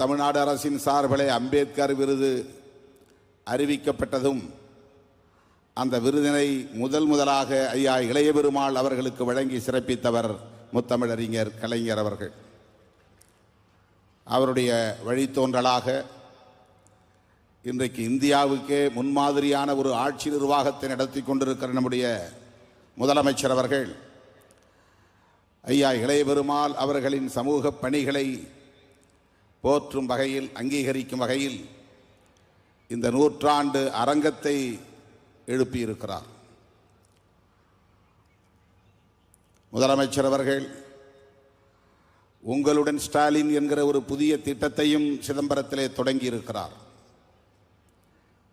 தமிழ்நாடு அரசின் சார்பிலே அம்பேத்கர் விருது அறிவிக்கப்பட்டதும் அந்த விருதினை முதலாக ஐயா இளைய பெருமாள் அவர்களுக்கு வழங்கி சிறப்பித்தவர் முத்தமிழறிஞர் கலைஞர் அவர்கள். அவருடைய வழித்தோன்றலாக இன்றைக்கு இந்தியாவுக்கே முன்மாதிரியான ஒரு ஆட்சி நிர்வாகத்தை நடத்தி கொண்டிருக்கிற நம்முடைய முதலமைச்சர் அவர்கள் ஐயா இளைய பெருமாள் அவர்களின் சமூக பணிகளை போற்றும் வகையில், அங்கீகரிக்கும் வகையில் இந்த நூற்றாண்டு அரங்கத்தை எழுப்பியிருக்கிறார். முதலமைச்சர் அவர்கள் உங்களுடன் ஸ்டாலின் என்கிற ஒரு புதிய திட்டத்தையும் சிதம்பரத்திலே தொடங்கி இருக்கிறார்.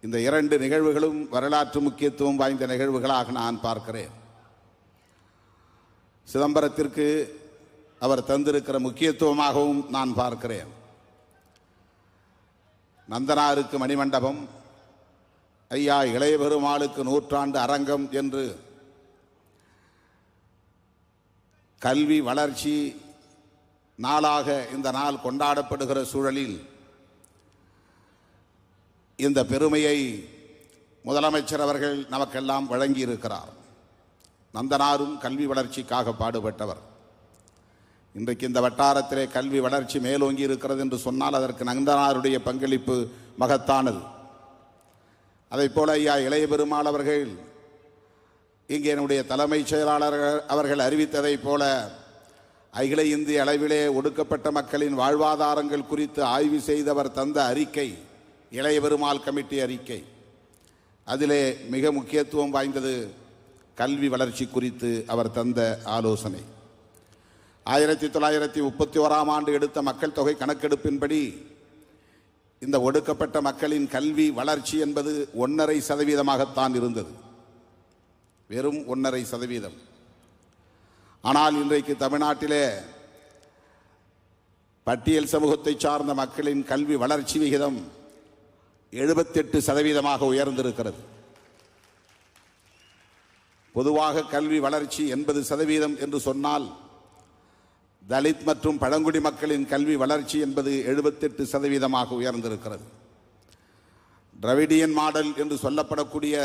இந்த இரண்டு நிகழ்வுகளும் வரலாற்று முக்கியத்துவம் வாய்ந்த நிகழ்வுகளாக நான் பார்க்கிறேன். சிதம்பரத்திற்கு அவர் தந்திருக்கிற முக்கியத்துவமாகவும் நான் பார்க்கிறேன். நந்தனாருக்கு மணிமண்டபம், ஐயா இளைய பெருமாளுக்கு நூற்றாண்டு அரங்கம் என்று கல்வி வளர்ச்சி நாளாக இந்த நாள் கொண்டாடப்படுகிற சூழலில் இந்த பெருமையை முதலமைச்சர் அவர்கள் நமக்கெல்லாம் வழங்கியிருக்கிறார். நந்தனாரும் கல்வி வளர்ச்சிக்காக பாடுபட்டவர். இன்றைக்கு இந்த வட்டாரத்திலே கல்வி வளர்ச்சி மேலோங்கி இருக்கிறது என்று சொன்னால் அதற்கு நந்தனாருடைய பங்களிப்பு மகத்தானது. அதைப் போல ஐயா இளைய பெருமாள் அவர்கள் இங்கே என்னுடைய தலைமைச் செயலாளர் அவர்கள் அறிவித்ததைப் போல அகில இந்திய அளவிலே ஒடுக்கப்பட்ட மக்களின் வாழ்வாதாரங்கள் குறித்து ஆய்வு செய்தவர் தந்த அறிக்கை இளைய பெருமாள் கமிட்டி அறிக்கை. அதிலே மிக முக்கியத்துவம் வாய்ந்தது கல்வி வளர்ச்சி குறித்து அவர் தந்த ஆலோசனை. 1931ஆம் ஆண்டு எடுத்த மக்கள் தொகை கணக்கெடுப்பின்படி இந்த ஒடுக்கப்பட்ட மக்களின் கல்வி வளர்ச்சி என்பது 1.5% இருந்தது. வெறும் 1.5%. ஆனால் இன்றைக்கு தமிழ்நாட்டிலே பட்டியல் சமூகத்தை சார்ந்த மக்களின் கல்வி வளர்ச்சி விகிதம் 78% உயர்ந்திருக்கிறது. பொதுவாக கல்வி வளர்ச்சி 80% என்று சொன்னால் தலித் மற்றும் பழங்குடி மக்களின் கல்வி வளர்ச்சி என்பது 78% உயர்ந்திருக்கிறது. டிராவிடியன் மாடல் என்று சொல்லப்படக்கூடிய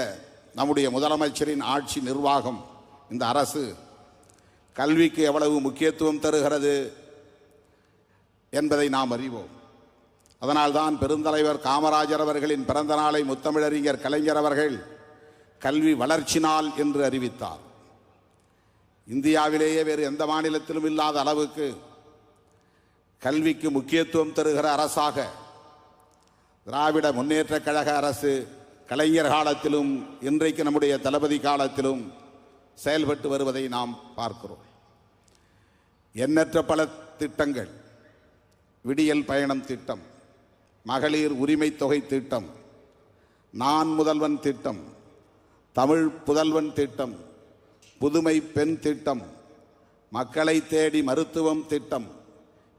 நம்முடைய முதலமைச்சரின் ஆட்சி நிர்வாகம், இந்த அரசு கல்விக்கு எவ்வளவு முக்கியத்துவம் தருகிறது என்பதை நாம் அறிவோம். அதனால்தான் பெருந்தலைவர் காமராஜர் அவர்களின் பிறந்த நாளை முத்தமிழறிஞர் கலைஞர் அவர்கள் கல்வி வளர்ச்சி நாள் என்று அறிவித்தார். இந்தியாவிலேயே வேறு எந்த மாநிலத்திலும் இல்லாத அளவுக்கு கல்விக்கு முக்கியத்துவம் தருகிற அரசாக திராவிட முன்னேற்ற கழக அரசு கலைஞர் காலத்திலும் இன்றைக்கு நம்முடைய தளபதி காலத்திலும் செயல்பட்டு வருவதை நாம் பார்க்கிறோம். எண்ணற்ற பல திட்டங்கள், விடியல் பயணம் திட்டம், மகளிர் உரிமை தொகை திட்டம், நான் முதல்வன் திட்டம், தமிழ் புதல்வன் திட்டம், புதுமை பெண் திட்டம், மக்களை தேடி மருத்துவம் திட்டம்,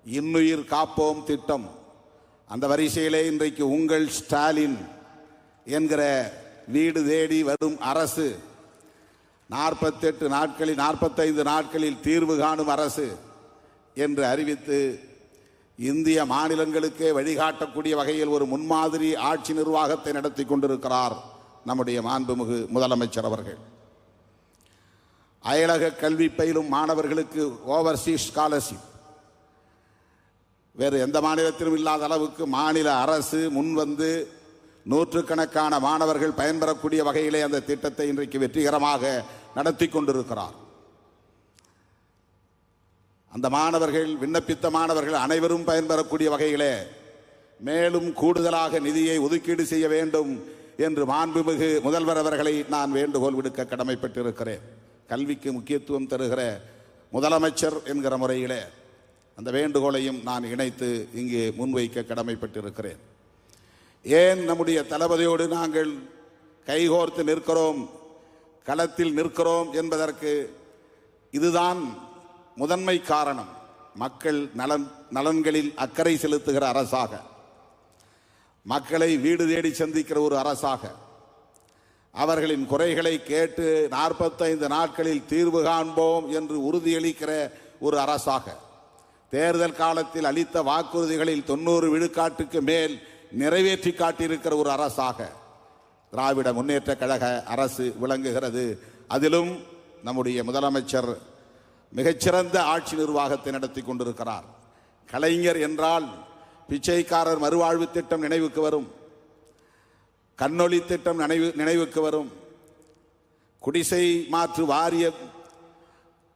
இன்னுயிர் காப்போம் திட்டம், அந்த வரிசையிலே இன்றைக்கு உங்கள் ஸ்டாலின் என்கிற வீடு தேடி வரும் அரசு, 48 நாட்களில் 45 நாட்களில் தீர்வு காணும் அரசு என்று அறிவித்து இந்திய மாநிலங்களுக்கே வழிகாட்டக்கூடிய வகையில் ஒரு முன்மாதிரி ஆட்சி நிர்வாகத்தை நடத்தி கொண்டிருக்கிறார் நம்முடைய மாண்புமிகு முதலமைச்சர் அவர்கள். அயலக கல்வி பயிலும் மாணவர்களுக்கு ஓவர்சீஸ் ஸ்காலர்ஷிப் வேறு எந்த மாநிலத்திலும் இல்லாத அளவுக்கு மாநில அரசு முன்வந்து நூற்றுக்கணக்கான மாணவர்கள் பயன்பெறக்கூடிய வகையிலே அந்த திட்டத்தை இன்றைக்கு வெற்றிகரமாக நடத்தி கொண்டிருக்கிறார். அந்த மாணவர்கள், விண்ணப்பித்த மாணவர்கள் அனைவரும் பயன்பெறக்கூடிய வகையிலே மேலும் கூடுதலாக நிதியை ஒதுக்கீடு செய்ய வேண்டும் என்று மாண்புமிகு முதல்வர் அவர்களை நான் வேண்டுகோள் விடுக்க கடமைப்பட்டிருக்கிறேன். கல்விக்கு முக்கியத்துவம் தருகிற முதலமைச்சர் என்கிற முறையிலே அந்த வேண்டுகோளையும் நான் இணைத்து இங்கே முன்வைக்க கடமைப்பட்டிருக்கிறேன். ஏன் நம்முடைய தளபதியோடு நாங்கள் கைகோர்த்து நிற்கிறோம், களத்தில் நிற்கிறோம் என்பதற்கு இதுதான் முதன்மை காரணம். மக்கள் நலன்களில் அக்கறை செலுத்துகிற அரசாக, மக்களை வீடு தேடி சந்திக்கிற ஒரு அரசாக, அவர்களின் குறைகளை கேட்டு 45 நாட்களில் தீர்வு காண்போம் என்று உறுதியளிக்கிற ஒரு அரசாக, தேர்தல் காலத்தில் அளித்த வாக்குறுதிகளில் 90 விழுக்காட்டுக்கு மேல் நிறைவேற்றி காட்டியிருக்கிற ஒரு அரசாக திராவிட முன்னேற்ற கழக அரசு விளங்குகிறது. அதிலும் நம்முடைய முதலமைச்சர் மிகச்சிறந்த ஆட்சி நிர்வாகத்தை நடத்தி கொண்டிருக்கிறார். கலைஞர் என்றால் பிச்சைக்காரர் மறுவாழ்வு திட்டம் நினைவுக்கு வரும், கண்ணொளி திட்டம் நினைவுக்கு வரும், குடிசை மாற்று வாரியம்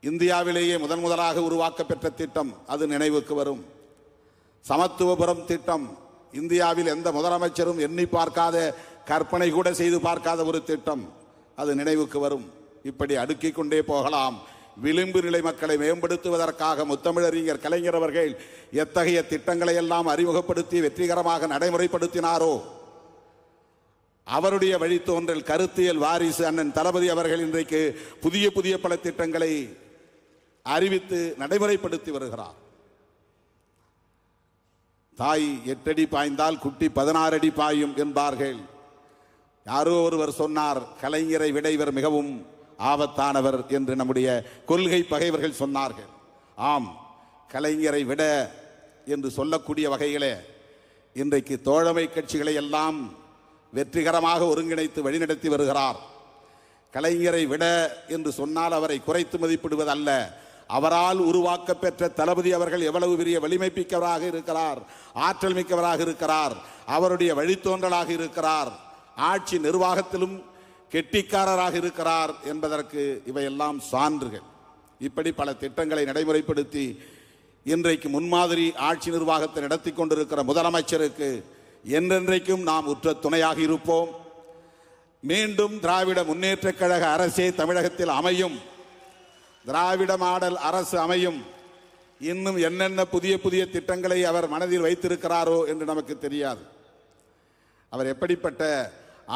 இந்தியாவிலேயே முதலாக உருவாக்க பெற்ற திட்டம் அது நினைவுக்கு வரும். சமத்துவபுரம் திட்டம் இந்தியாவில் எந்த முதலமைச்சரும் எண்ணி பார்க்காத, கற்பனை கூட செய்து பார்க்காத ஒரு திட்டம் அது நினைவுக்கு வரும். இப்படி அடுக்கிக் கொண்டே போகலாம். விளிம்பு நிலை மக்களை மேம்படுத்துவதற்காக முத்தமிழறிஞர் கலைஞர் அவர்கள் எத்தகைய திட்டங்களை எல்லாம் அறிமுகப்படுத்தி வெற்றிகரமாக நடைமுறைப்படுத்தினாரோ, அவருடைய வழித்தோன்றல் கருத்தியல் வாரிசு அண்ணன் தளபதி அவர்கள் இன்றைக்கு புதிய புதிய பல திட்டங்களை அறிவித்து நடைமுறைப்படுத்தி வருகிறார். தாய் 8 அடி பாய்ந்தால் குட்டி 16 அடி பாயும் என்பார்கள். யாரோ ஒருவர் சொன்னார், கலைஞரை விட இவர் மிகவும் ஆபத்தானவர் என்று நம்முடைய கொள்கை பகைவர்கள் சொன்னார்கள். ஆம், கலைஞரை விட என்று சொல்லக்கூடிய வகையிலே இன்றைக்கு தோழமை கட்சிகளை எல்லாம் வெற்றிகரமாக ஒருங்கிணைத்து வழிநடத்தி வருகிறார். கலைஞரை விட என்று சொன்னால் அவரை குறைத்து மதிப்பிடுவதல்ல, அவரால் உருவாக்க பெற்ற தளபதி அவர்கள் எவ்வளவு பெரிய வலிமை மிக்கவராக இருக்கிறார், ஆற்றல் மிக்கவராக இருக்கிறார், அவருடைய வழித்தோன்றலாக இருக்கிறார், ஆட்சி நிர்வாகத்திலும் கெட்டிக்காரராக இருக்கிறார் என்பதற்கு இவையெல்லாம் சான்றுகள். இப்படி பல திட்டங்களை நடைமுறைப்படுத்தி இன்றைக்கு முன்மாதிரி ஆட்சி நிர்வாகத்தை நடத்தி கொண்டிருக்கிற முதலமைச்சருக்கு என்றென்றைக்கும் நாம் உற்ற துணையாக இருப்போம். மீண்டும் திராவிட முன்னேற்ற கழக அரசே தமிழகத்தில் அமையும், திராவிட மாடல் அரசு அமையும். இன்னும் என்னென்ன புதிய புதிய திட்டங்களை அவர் மனதில் வைத்திருக்கிறாரோ என்று நமக்கு தெரியாது. அவர் எப்படிப்பட்ட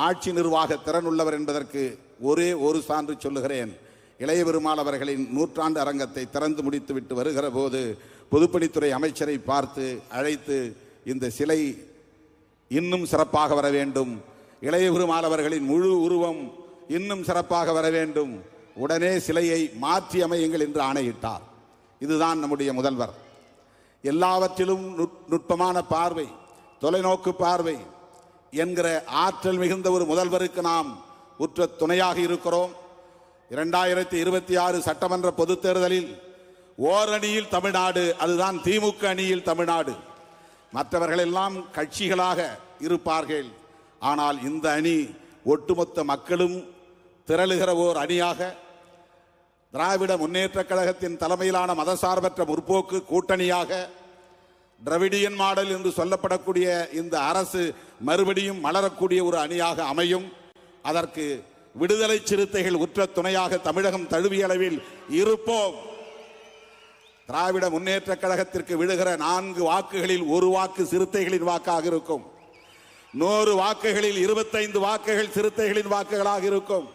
ஆட்சி நிர்வாக திறன் உள்ளவர் என்பதற்கு ஒரே ஒரு சான்று சொல்லுகிறேன். இளைய பெருமாள் அவர்களின் 100ஆண்டு அரங்கத்தை திறந்து முடித்துவிட்டு வருகிற போது பொதுப்பணித்துறை அமைச்சரை பார்த்து அழைத்து, இந்த சிலை இன்னும் சிறப்பாக வர வேண்டும், இளைய பெருமாள் அவர்களின் முழு உருவம் இன்னும் சிறப்பாக வர வேண்டும், உடனே சிலையை மாற்றி அமையுங்கள் என்று ஆணையிட்டார். இதுதான் நம்முடைய முதல்வர். எல்லாவற்றிலும் நுட்பமான பார்வை, தொலைநோக்கு பார்வை என்கிற ஆற்றல் மிகுந்த ஒரு முதல்வருக்கு நாம் உற்ற துணையாக இருக்கிறோம். 2026 சட்டமன்ற பொதுத் தேர்தலில் ஓரணியில் தமிழ்நாடு, அதுதான் திமுக அணியில் தமிழ்நாடு. மற்றவர்கள் எல்லாம் கட்சிகளாக இருப்பார்கள், ஆனால் இந்த அணி ஒட்டுமொத்த மக்களும் திரளுகிற ஓர் அணியாக, திராவிட முன்னேற்ற கழகத்தின் தலைமையிலான மதசார்பற்ற முற்போக்கு கூட்டணியாக, டிராவிடியன் மாடல் என்று சொல்லப்படக்கூடிய இந்த அரசு மறுபடியும் மலரக்கூடிய ஒரு அணியாக அமையும். அதற்கு விடுதலை சிறுத்தைகள் உற்ற துணையாக தமிழகம் தழுவிய அளவில் இருப்போம். திராவிட முன்னேற்ற கழகத்திற்கு விழுகிற 4 வாக்குகளில் 1 வாக்கு சிறுத்தைகளின் வாக்காக இருக்கும். 100 வாக்குகளில் 25 வாக்குகள் சிறுத்தைகளின் வாக்குகளாக இருக்கும்.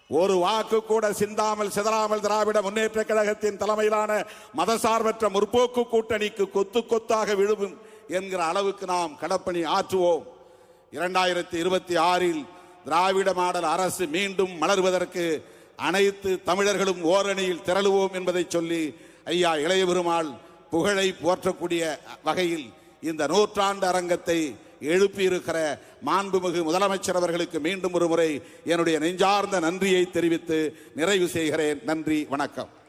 ஒரு வாக்கு கூட சிந்தாமல் சிதறாமல் திராவிட முன்னேற்ற கழகத்தின் தலைமையிலான மதசார்பற்ற முற்போக்கு கூட்டணிக்கு கொத்து கொத்தாக விழுவும் என்கிற அளவுக்கு நாம் களப்பணி ஆற்றுவோம். 2026 திராவிட மாடல் அரசு மீண்டும் மலர்வதற்கு அனைத்து தமிழர்களும் ஓரணியில் திரளுவோம் என்பதை சொல்லி, ஐயா இளைய பெருமாள் புகழை போற்றக்கூடிய வகையில் இந்த 100ஆண்டு அரங்கத்தை எழுப்பியிருக்கிற மாண்புமிகு முதலமைச்சர் அவர்களுக்கு மீண்டும் ஒரு முறை என்னுடைய நெஞ்சார்ந்த நன்றியை தெரிவித்து நிறைவு செய்கிறேன். நன்றி, வணக்கம்.